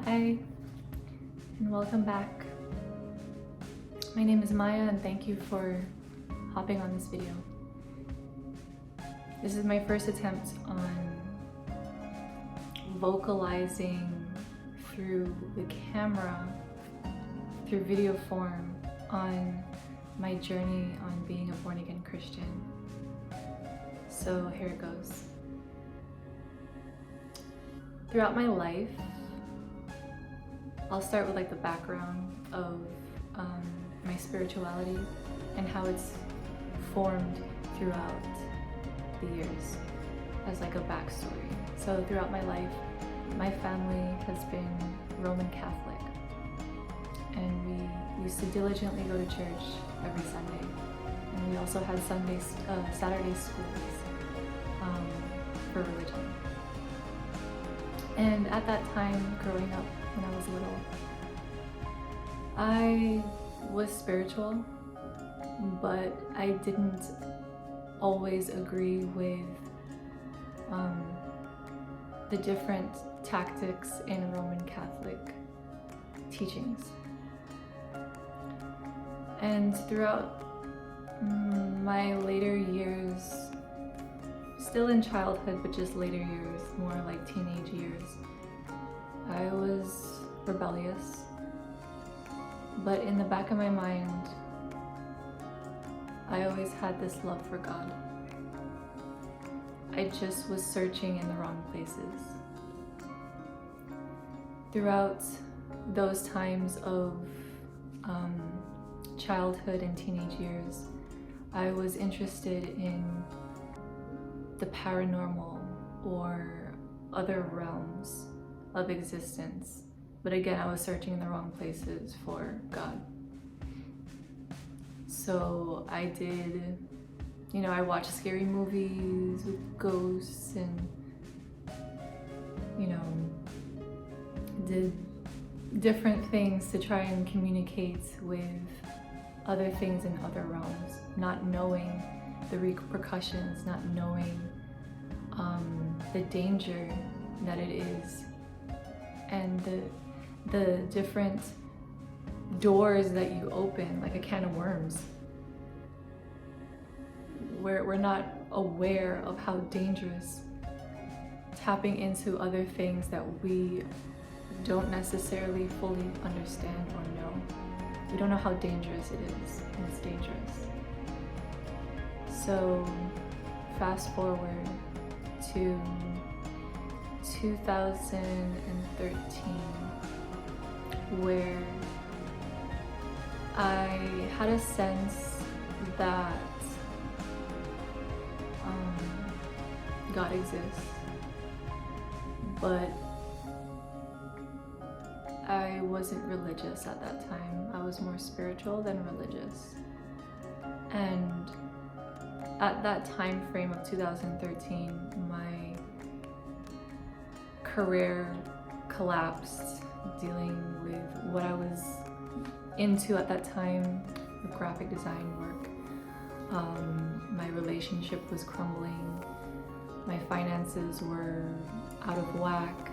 Hi, and welcome back. My name is Maya, and thank you for hopping on this video. This is my first attempt on vocalizing through the camera, through video form, on my journey on being a born-again Christian. So here it goes. Throughout my life, I'll start with like the background of my spirituality and how it's formed throughout the years as like a backstory. So throughout my life, my family has been Roman Catholic, and we used to diligently go to church every Sunday, and we also had Saturday schools for religion. And at that time, growing up when I was little, I was spiritual, but I didn't always agree with the different tactics in Roman Catholic teachings. And throughout my later years, still in childhood, but just later years, more like teenage years, I was rebellious. But in the back of my mind, I always had this love for God. I just was searching in the wrong places. Throughout those times of childhood and teenage years, I was interested in the paranormal or other realms of existence. But again, I was searching in the wrong places for God. So I did, I watched scary movies with ghosts and, did different things to try and communicate with other things in other realms, not knowing the repercussions, not knowing the danger that it is, and the different doors that you open, like a can of worms. We're not aware of how dangerous tapping into other things that we don't necessarily fully understand or know. We don't know how dangerous it is, and it's dangerous. So fast forward to 2013, where I had a sense that God exists, but I wasn't religious at that time. I was more spiritual than religious. And at that time frame of 2013, my career collapsed, dealing with what I was into at that time, the graphic design work. My relationship was crumbling. My finances were out of whack.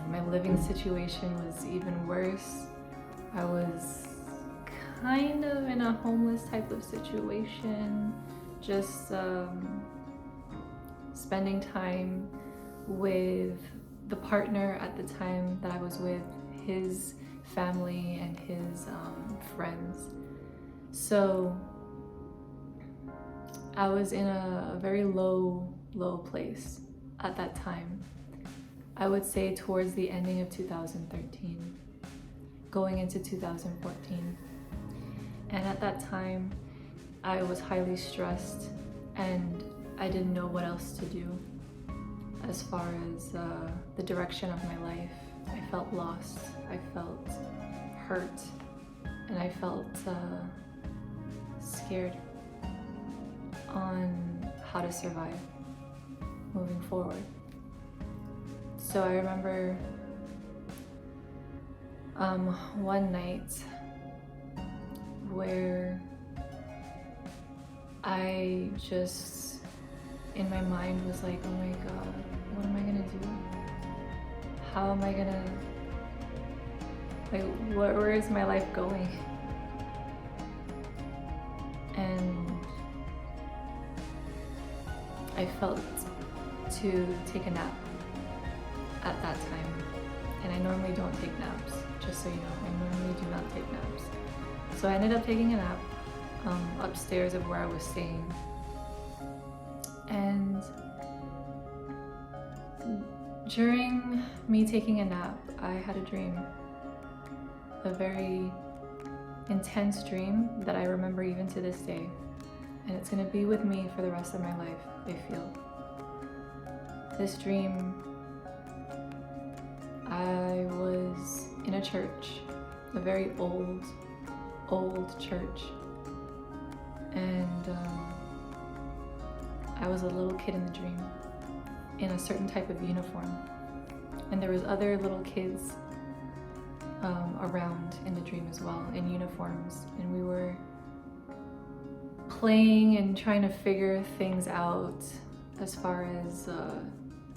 My living situation was even worse. I was kind of in a homeless type of situation, just spending time with the partner at the time that I was with, his family and his friends. So I was in a very low place at that time. I would say towards the ending of 2013, going into 2014. And at that time, I was highly stressed and I didn't know what else to do as far as the direction of my life. I felt lost, I felt hurt, and I felt scared on how to survive moving forward. So I remember one night where I just, in my mind, was like, oh my God, what am I gonna do? How am I gonna Like, where is my life going? And I felt to take a nap at that time. And I normally don't take naps, just so you know, I normally do not take naps. So I ended up taking a nap upstairs of where I was staying. And during me taking a nap, I had a dream. A very intense dream that I remember even to this day. And it's gonna be with me for the rest of my life, I feel. This dream, I was in a church, a very old church. And I was a little kid in the dream, in a certain type of uniform. And there was other little kids around in the dream as well, in uniforms. And we were playing and trying to figure things out as far as,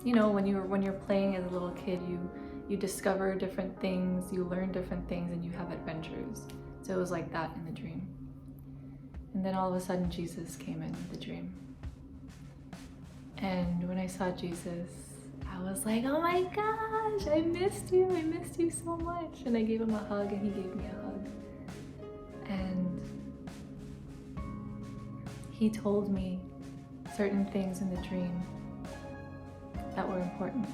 you know, when you're playing as a little kid, you discover different things, you learn different things, and you have adventures. So it was like that in the dream. And then all of a sudden Jesus came in the dream. And when I saw Jesus, I was like, oh my gosh, I missed you so much. And I gave him a hug and he gave me a hug. And he told me certain things in the dream that were important.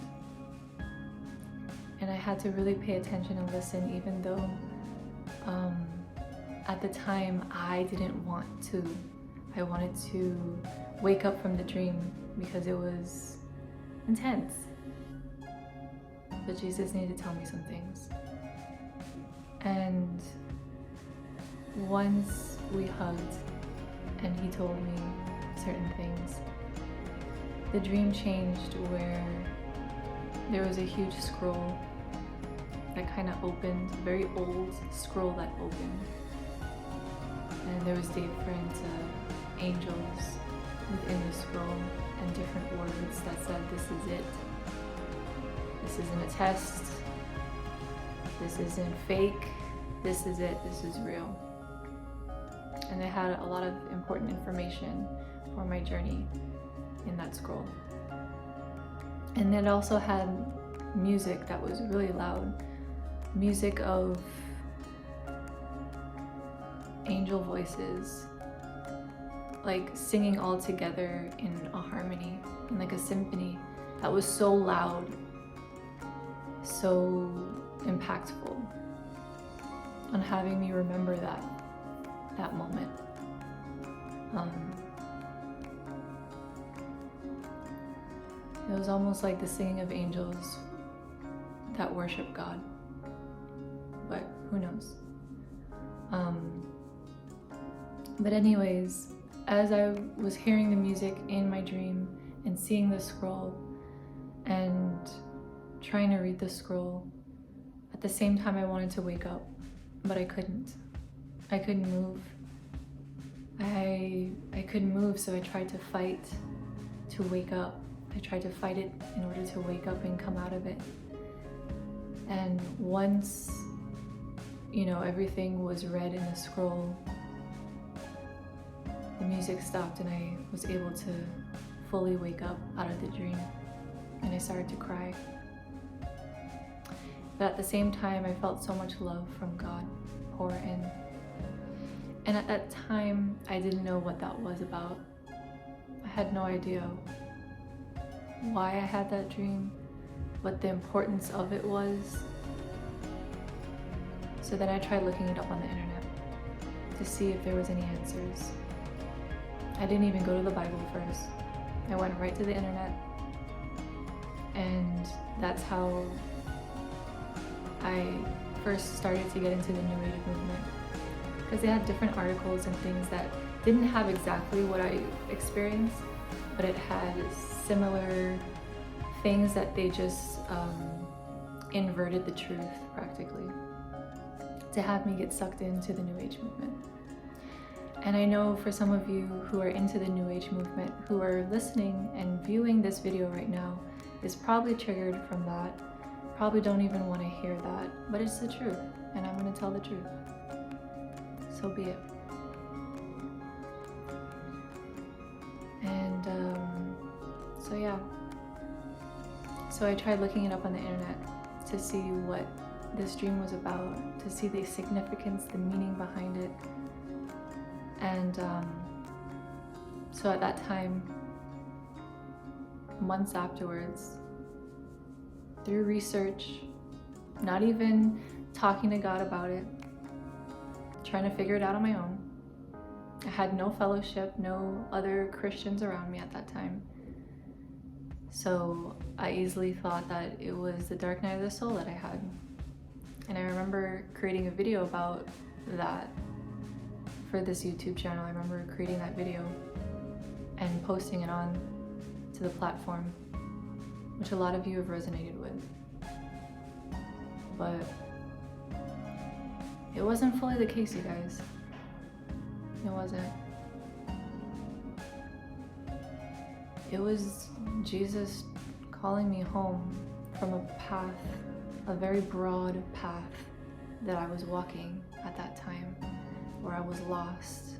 And I had to really pay attention and listen, even though at the time I didn't want to. I wanted to wake up from the dream because it was intense. But Jesus needed to tell me some things. And once we hugged and he told me certain things, the dream changed where there was a huge scroll that kind of opened, a very old scroll that opened. And there was different angels within the scroll and different words that said, this is it. This isn't a test. This isn't fake. This is it. This is real. And they had a lot of important information for my journey in that scroll. And it also had music that was really loud. Music of angel voices, like singing all together in a harmony, in like a symphony that was so loud, so impactful on having me remember that moment. It was almost like the singing of angels that worship God, but who knows? But anyways, as I was hearing the music in my dream and seeing the scroll and trying to read the scroll, at the same time I wanted to wake up, but I couldn't. I couldn't move. I couldn't move, so I tried to fight to wake up. I tried to fight it in order to wake up and come out of it. And once, you know, everything was read in the scroll, the music stopped and I was able to fully wake up out of the dream. And I started to cry. But at the same time, I felt so much love from God pour in. And at that time, I didn't know what that was about. I had no idea why I had that dream, what the importance of it was. So then I tried looking it up on the internet to see if there was any answers. I didn't even go to the Bible first. I went right to the internet, and that's how I first started to get into the New Age movement, because they had different articles and things that didn't have exactly what I experienced, but it had similar things that they just inverted the truth practically to have me get sucked into the New Age movement. And I know for some of you who are into the New Age movement, who are listening and viewing this video right now, is probably triggered from that, probably don't even want to hear that, but it's the truth. and I'm going to tell the truth. So be it. And so yeah. So I tried looking it up on the internet to see what this dream was about, to see the significance, the meaning behind it. And so at that time, months afterwards, through research, not even talking to God about it, trying to figure it out on my own. I had no fellowship, no other Christians around me at that time. So I easily thought that it was the dark night of the soul that I had. And I remember creating a video about that for this YouTube channel. I remember creating that video and posting it on to the platform, which a lot of you have resonated with. But it wasn't fully the case, you guys. It wasn't. It was Jesus calling me home from a path, a very broad path that I was walking at that time, where I was lost,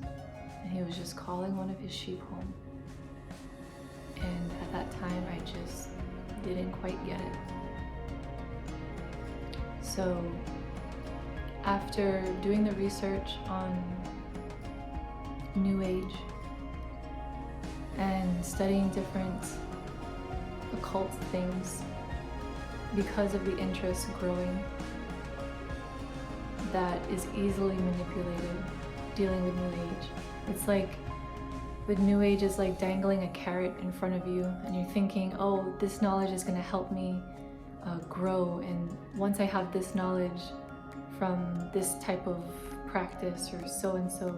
and he was just calling one of his sheep home. And at that time, I just didn't quite get it. So after doing the research on New Age and studying different occult things, because of the interest growing that is easily manipulated dealing with New Age. It's like with New Age is like dangling a carrot in front of you and you're thinking, oh, this knowledge is going to help me grow, and once I have this knowledge from this type of practice or so and so,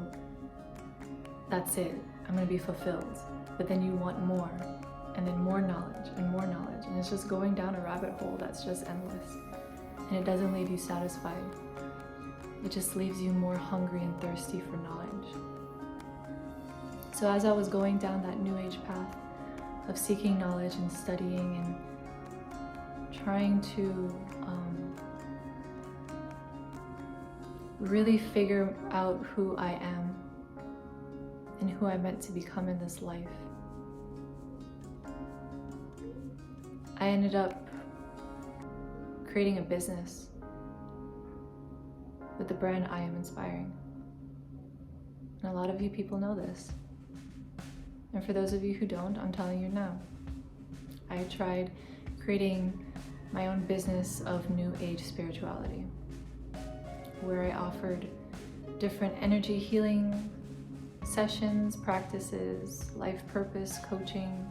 that's it, I'm going to be fulfilled. But then you want more, and then more knowledge, and it's just going down a rabbit hole that's just endless, and it doesn't leave you satisfied. It just leaves you more hungry and thirsty for knowledge. So as I was going down that New Age path of seeking knowledge and studying and trying to really figure out who I am and who I'm meant to become in this life, I ended up creating a business with the brand I Am Inspiring. And a lot of you people know this. And for those of you who don't, I'm telling you now. I tried creating my own business of New Age spirituality, where I offered different energy healing sessions, practices, life purpose coaching,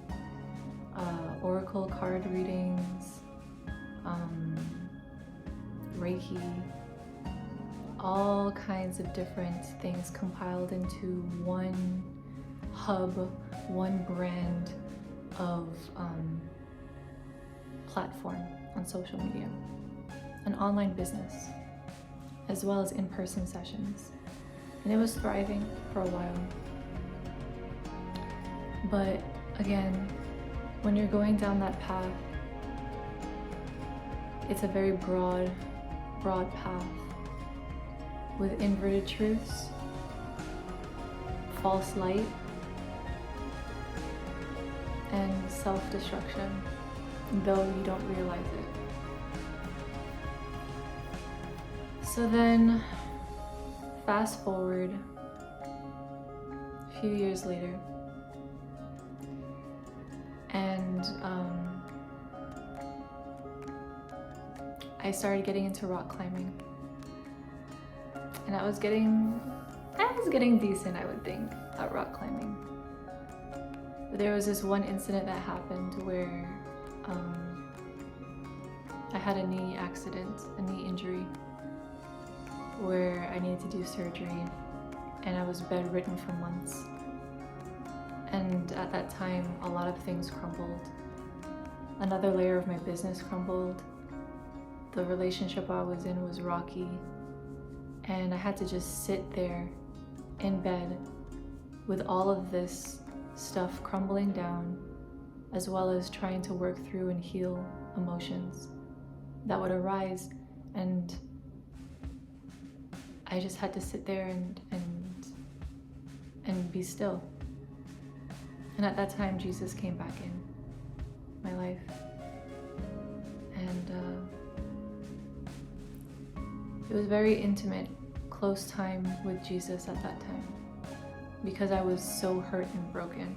oracle card readings, Reiki, all kinds of different things compiled into one hub, one brand of platform on social media, an online business, as well as in-person sessions. And it was thriving for a while. But again, when you're going down that path, it's a very broad path with inverted truths, false light, and self-destruction, though you don't realize it. So then, fast forward a few years later, and I started getting into rock climbing, and I was getting decent, I would think, at rock climbing. But there was this one incident that happened where I had a knee accident, a knee injury, where I needed to do surgery, and I was bedridden for months. And at that time, a lot of things crumbled. Another layer of my business crumbled. The relationship I was in was rocky, and I had to just sit there in bed with all of this stuff crumbling down, as well as trying to work through and heal emotions that would arise and I just had to sit there and be still. And at that time, Jesus came back in my life. And it was very intimate, close time with Jesus at that time, because I was so hurt and broken.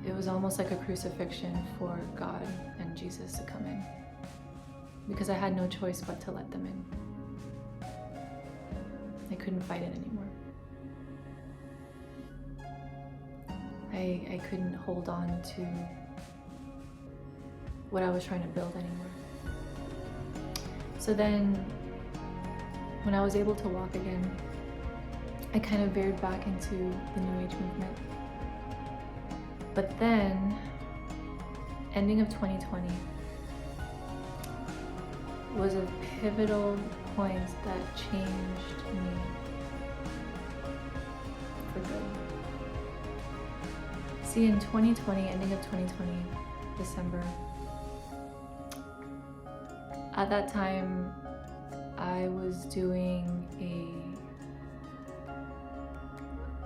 It was almost like a crucifixion for God and Jesus to come in, because I had no choice but to let them in. I couldn't fight it anymore. I couldn't hold on to what I was trying to build anymore. So then, when I was able to walk again, I kind of veered back into the New Age movement. But then, ending of 2020 was a pivotal point that changed me for good. See, in 2020, ending of 2020, December, at that time, I was doing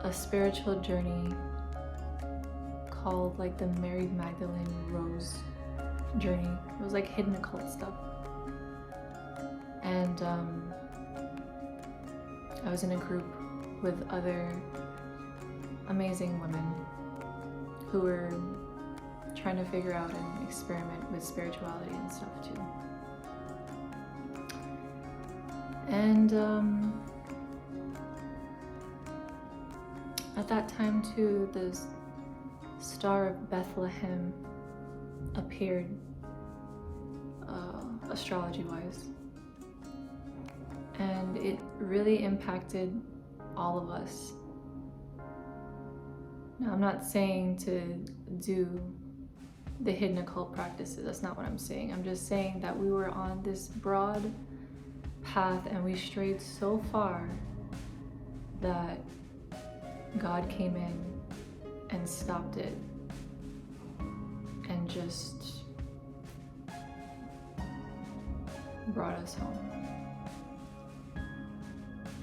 a spiritual journey called like the Mary Magdalene Rose journey. It was like hidden occult stuff. And I was in a group with other amazing women who were trying to figure out and experiment with spirituality and stuff too. And at that time too, the Star of Bethlehem appeared, astrology-wise. And it really impacted all of us. Now, I'm not saying to do the hidden occult practices. That's not what I'm saying. I'm just saying that we were on this broad path and we strayed so far that God came in and stopped it and just brought us home.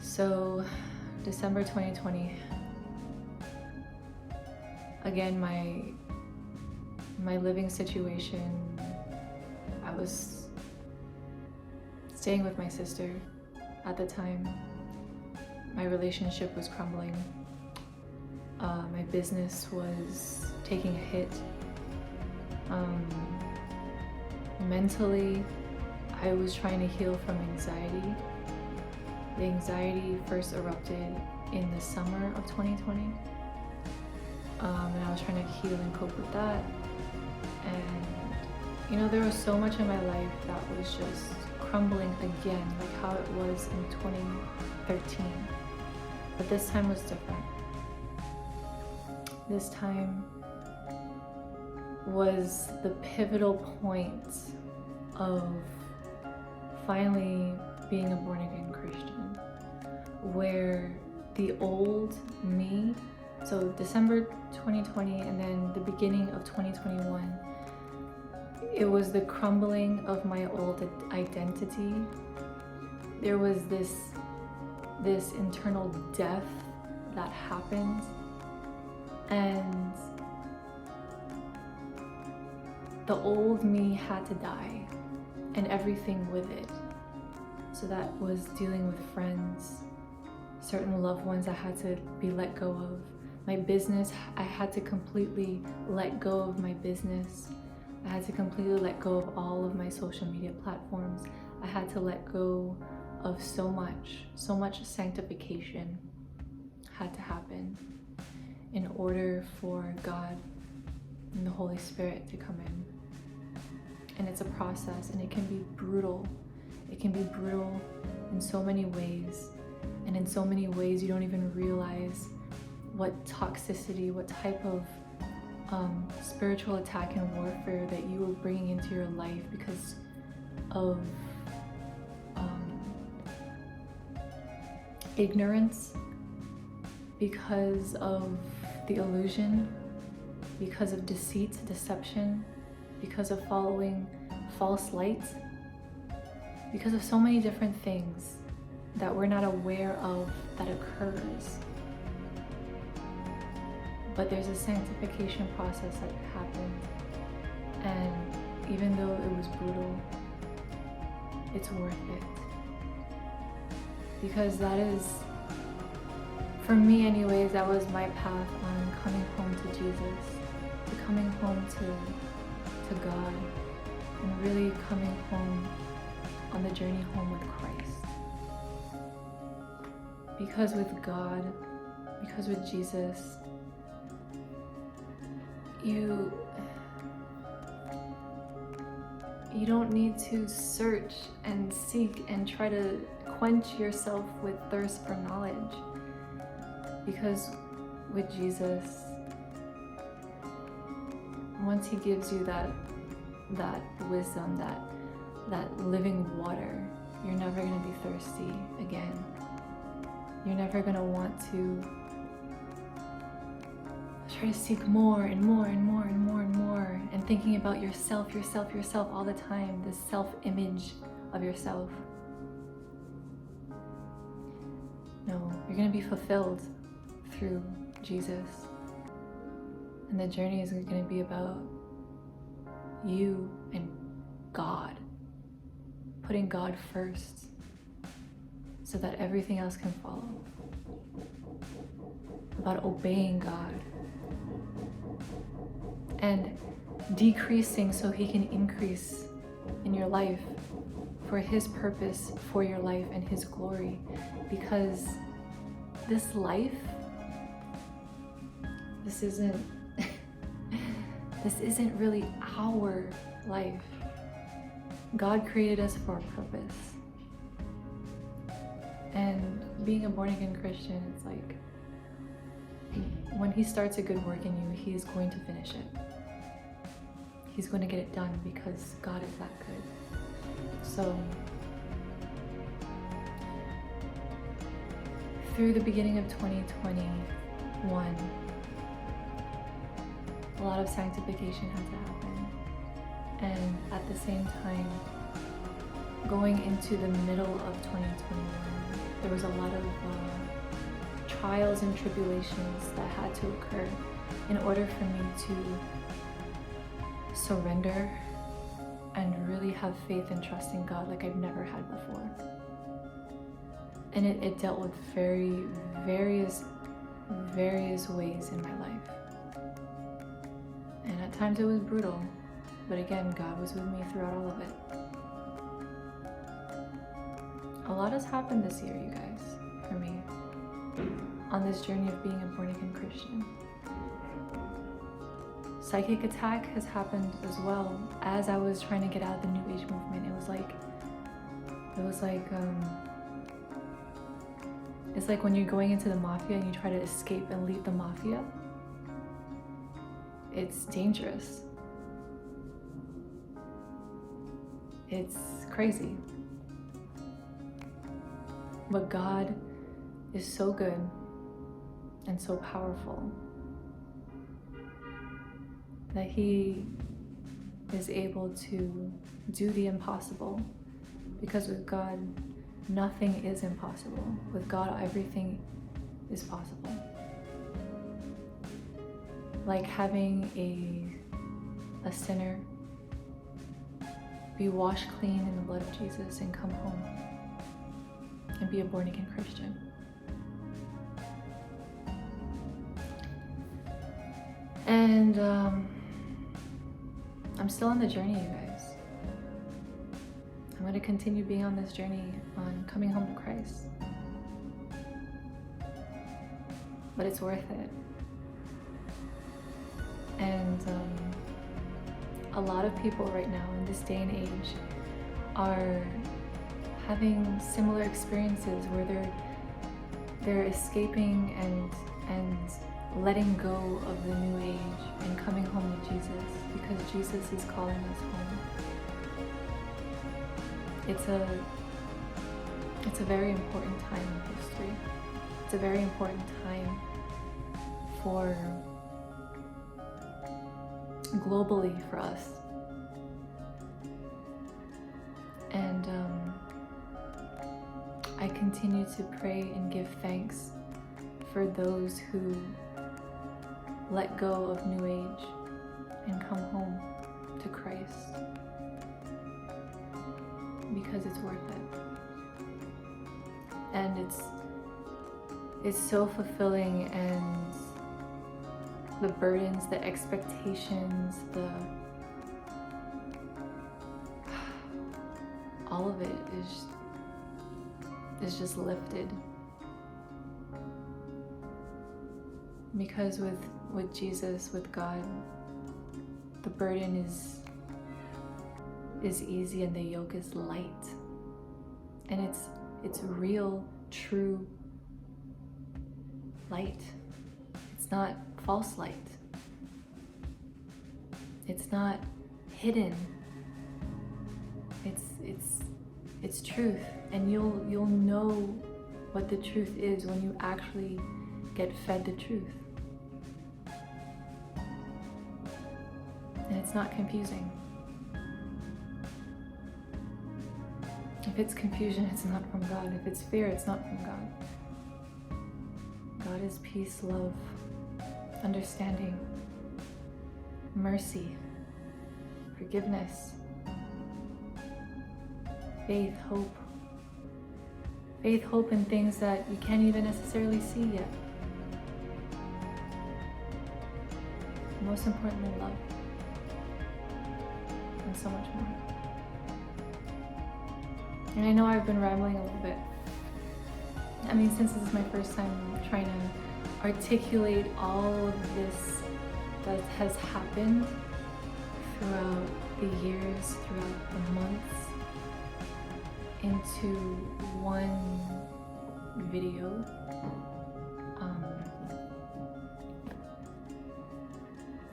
So, December 2020, again, my living situation, I was staying with my sister at the time. My relationship was crumbling. My business was taking a hit. Mentally, I was trying to heal from anxiety. The anxiety first erupted in the summer of 2020. And I was trying to heal and cope with that. And, you know, there was so much in my life that was just crumbling again, like how it was in 2013. But this time was different. This time was the pivotal point of finally being a born-again Christian, where the old me, so December 2020 and then the beginning of 2021, it was the crumbling of my old identity. There was this internal death that happened, and the old me had to die and everything with it. So that was dealing with friends, certain loved ones I had to be let go of. My business, I had to completely let go of my business. I had to completely let go of all of my social media platforms. I had to let go of so much sanctification had to happen in order for God and the Holy Spirit to come in. And it's a process, and it can be brutal. It can be brutal in so many ways. And in so many ways, you don't even realize what toxicity, what type of spiritual attack and warfare that you are bringing into your life because of ignorance, because of the illusion, because of deceit, deception, because of following false light, because of so many different things that we're not aware of that occurs. But there's a sanctification process that happened, and even though it was brutal, it's worth it. Because that is, for me anyways, that was my path on coming home to Jesus, to coming home to God, and really coming home on the journey home with Christ. Because with God, because with Jesus, you don't need to search and seek and try to quench yourself with thirst for knowledge. Because with Jesus, once he gives you that wisdom, that living water, you're never going to be thirsty again. You're never going to want to try to seek more and more and more and more and more, and thinking about yourself all the time, this self-image of yourself. No, you're going to be fulfilled through Jesus. And the journey is going to be about you and God, putting God first so that everything else can follow. About obeying God and decreasing so he can increase in your life for his purpose for your life and his glory. Because this life, this isn't really our life. God created us for a purpose. And being a born-again Christian, it's like, when he starts a good work in you, he is going to finish it. He's going to get it done because God is that good. So, through the beginning of 2021, a lot of sanctification had to happen. And at the same time, going into the middle of 2021, there was a lot of trials and tribulations that had to occur in order for me to surrender and really have faith and trust in God like I've never had before. And it dealt with various ways in my life. And at times it was brutal, but again, God was with me throughout all of it. A lot has happened this year, you guys, for me, on this journey of being a born-again Christian. Psychic attack has happened as well. As I was trying to get out of the New Age movement, it's like when you're going into the mafia and you try to escape and leave the mafia. It's dangerous. It's crazy. But God is so good and so powerful that he is able to do the impossible, because with God, nothing is impossible. With God, everything is possible. Like having a sinner be washed clean in the blood of Jesus and come home and be a born-again Christian. And I'm still on the journey, you guys. I'm going to continue being on this journey on coming home to Christ. But it's worth it. And a lot of people right now in this day and age are having similar experiences where they're escaping and letting go of the new age and coming home to Jesus, because Jesus is calling us home. It's a very important time in history. It's a very important time for globally for us. I continue to pray and give thanks for those who let go of New Age and come home to Christ, because it's worth it. And it's so fulfilling, and the burdens, the expectations, all of it is just lifted. Because with Jesus, with God, the burden is easy and the yoke is light. And it's real, true light. It's not false light. It's not hidden. It's truth, and you'll know what the truth is when you actually get fed the truth. And it's not confusing. If it's confusion, it's not from God. If it's fear, it's not from God. God is peace, love, understanding, mercy, forgiveness, faith, hope. Faith, hope in things that you can't even necessarily see yet. Most importantly, love. And so much more. And I know I've been rambling a little bit. I mean, since this is my first time trying to articulate all of this that has happened throughout the years, throughout the months, into one video.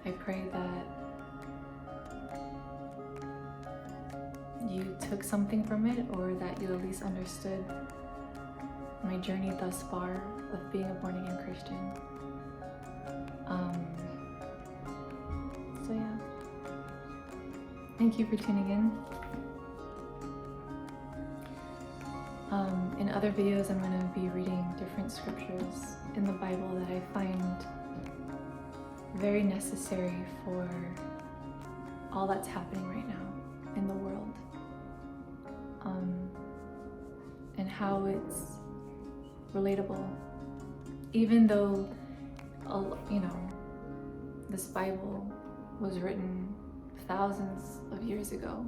I pray that you took something from it, or that you at least understood my journey thus far of being a born-again Christian. So yeah, thank you for tuning in. In other videos, I'm going to be reading different scriptures in the Bible that I find very necessary for all that's happening right now in the world, and how it's relatable. Even though, this Bible was written thousands of years ago,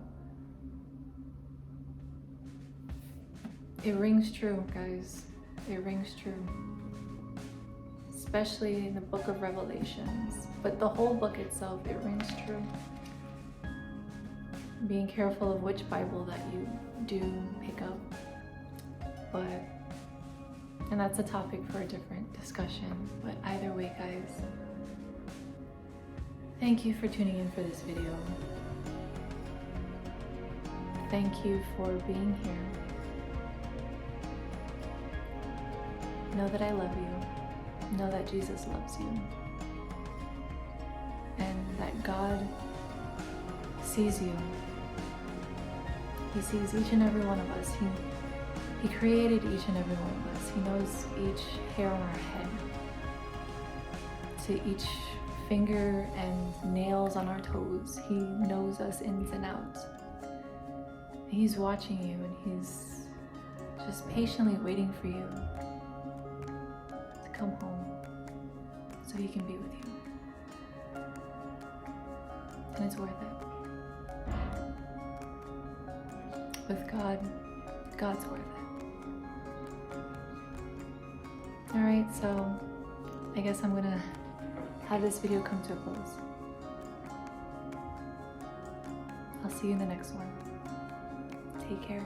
it rings true, guys. It rings true. Especially in the book of Revelations. But the whole book itself, it rings true. Being careful of which Bible that you do pick up. And that's a topic for a different discussion. But either way, guys, thank you for tuning in for this video. Thank you for being here. Know that I love you. Know that Jesus loves you. And that God sees you. He sees each and every one of us. He created each and every one of us. He knows each hair on our head, to each finger and nails on our toes. He knows us ins and outs. He's watching you, and he's just patiently waiting for you to come home so he can be with you. And it's worth it. With God, God's worth it. Alright, so I guess I'm gonna have this video come to a close. I'll see you in the next one. Take care.